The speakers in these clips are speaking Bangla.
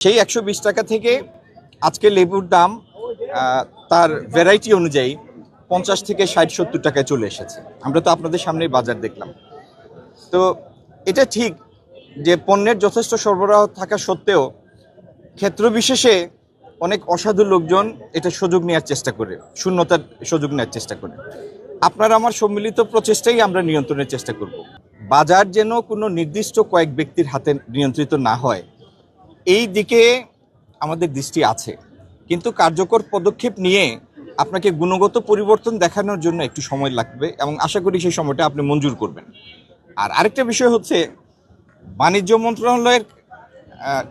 সেই ১২০ টাকা থেকে আজকে লেবুর দাম তার ভ্যারাইটি অনুযায়ী ৫০ থেকে ৬০-৭০ টাকায় চলে এসেছে। আমরা তো আপনাদের সামনেই বাজার দেখলাম। তো এটা ঠিক যে পণ্যের যথেষ্ট সরবরাহ থাকা সত্ত্বেও ক্ষেত্র বিশেষে অনেক অসাধু লোকজন এটা সুযোগ নেওয়ার চেষ্টা করে, শূন্যতার সুযোগ নেওয়ার চেষ্টা করে। আপনার আমার সম্মিলিত প্রচেষ্টাই আমরা নিয়ন্ত্রণের চেষ্টা করব। বাজার যেন কোনো নির্দিষ্ট কয়েক ব্যক্তির হাতে নিয়ন্ত্রিত না হয়, এই দিকে আমাদের দৃষ্টি আছে, কিন্তু কার্যকর পদক্ষেপ নিয়ে আপনাকে গুণগত পরিবর্তন দেখানোর জন্য একটু সময় লাগবে এবং আশা করি সেই সময়টা আপনি মঞ্জুর করবেন। আর আরেকটা বিষয় হচ্ছে, বাণিজ্য মন্ত্রণালয়ের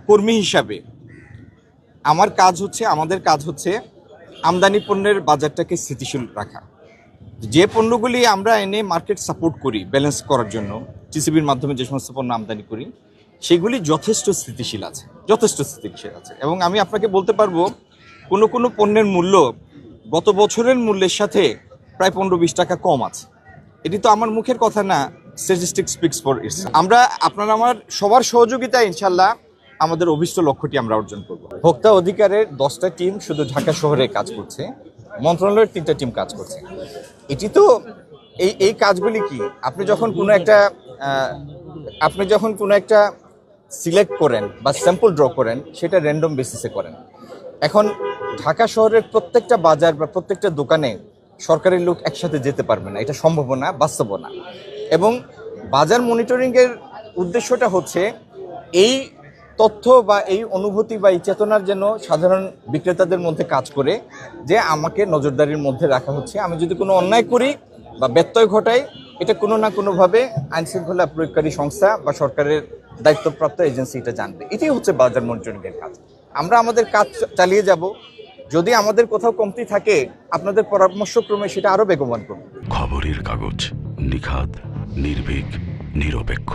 কর্মী হিসাবে আমাদের কাজ হচ্ছে আমদানি পণ্যের বাজারটাকে স্থিতিশীল রাখা। যে পণ্যগুলি আমরা এনে মার্কেট সাপোর্ট করি ব্যালেন্স করার জন্য, টিসিবির মাধ্যমে যে সমস্ত পণ্য আমদানি করি সেগুলি যথেষ্ট স্থিতিশীল আছে এবং আমি আপনাকে বলতে পারবো কোনো পণ্যের মূল্য গত বছরের মূল্যের সাথে প্রায় ১৫-২০ টাকা কম আছে। এটি তো আমার মুখের কথা না, স্ট্যাটিস্টিক্স স্পিক্স ফর ইটস। আমরা আপনার আমার সবার সহযোগিতায় ইনশাল্লাহ আমাদের অভিষ্ট লক্ষ্যটি আমরা অর্জন করব। ভোক্তা অধিকারের 10টা টিম শুধু ঢাকা শহরে কাজ করছে, মন্ত্রণালয়ের 3টা টিম কাজ করছে। এটি তো এই কাজগুলি কি, আপনি যখন কোনো একটা সিলেক্ট করেন বা স্যাম্পল ড্র করেন, সেটা র্যান্ডম বেসিসে করেন। এখন ঢাকা শহরের প্রত্যেকটা বাজার বা প্রত্যেকটা দোকানে সরকারের লোক একসাথে যেতে পারবে না, এটা সম্ভব না, বাস্তব না। এবং বাজার মনিটরিংয়ের উদ্দেশ্যটা হচ্ছে এই তথ্য বা এই অনুভূতি বা এই চেতনার যেন সাধারণ বিক্রেতাদের মধ্যে কাজ করে যে আমাকে নজরদারির মধ্যে রাখা হচ্ছে। আমি যদি কোনো অন্যায় করি বা ব্যত্যয় ঘটাই, এটা কোনো না কোনোভাবে আইনশৃঙ্খলা প্রয়োগকারী সংস্থা বা সরকারের দায়িত্বপ্রাপ্ত এজেন্সি এটা জানবে। এটাই হচ্ছে বাজার মনিটরিংয়ের কাজ। আমরা আমাদের কাজ চালিয়ে যাব। যদি আমাদের কোথাও কমতি থাকে, আপনাদের পরামর্শক্রমে সেটা আরও বেগবান করব। খবরের কাগজ, নিখাত, নির্ভীক, নিরপেক্ষ।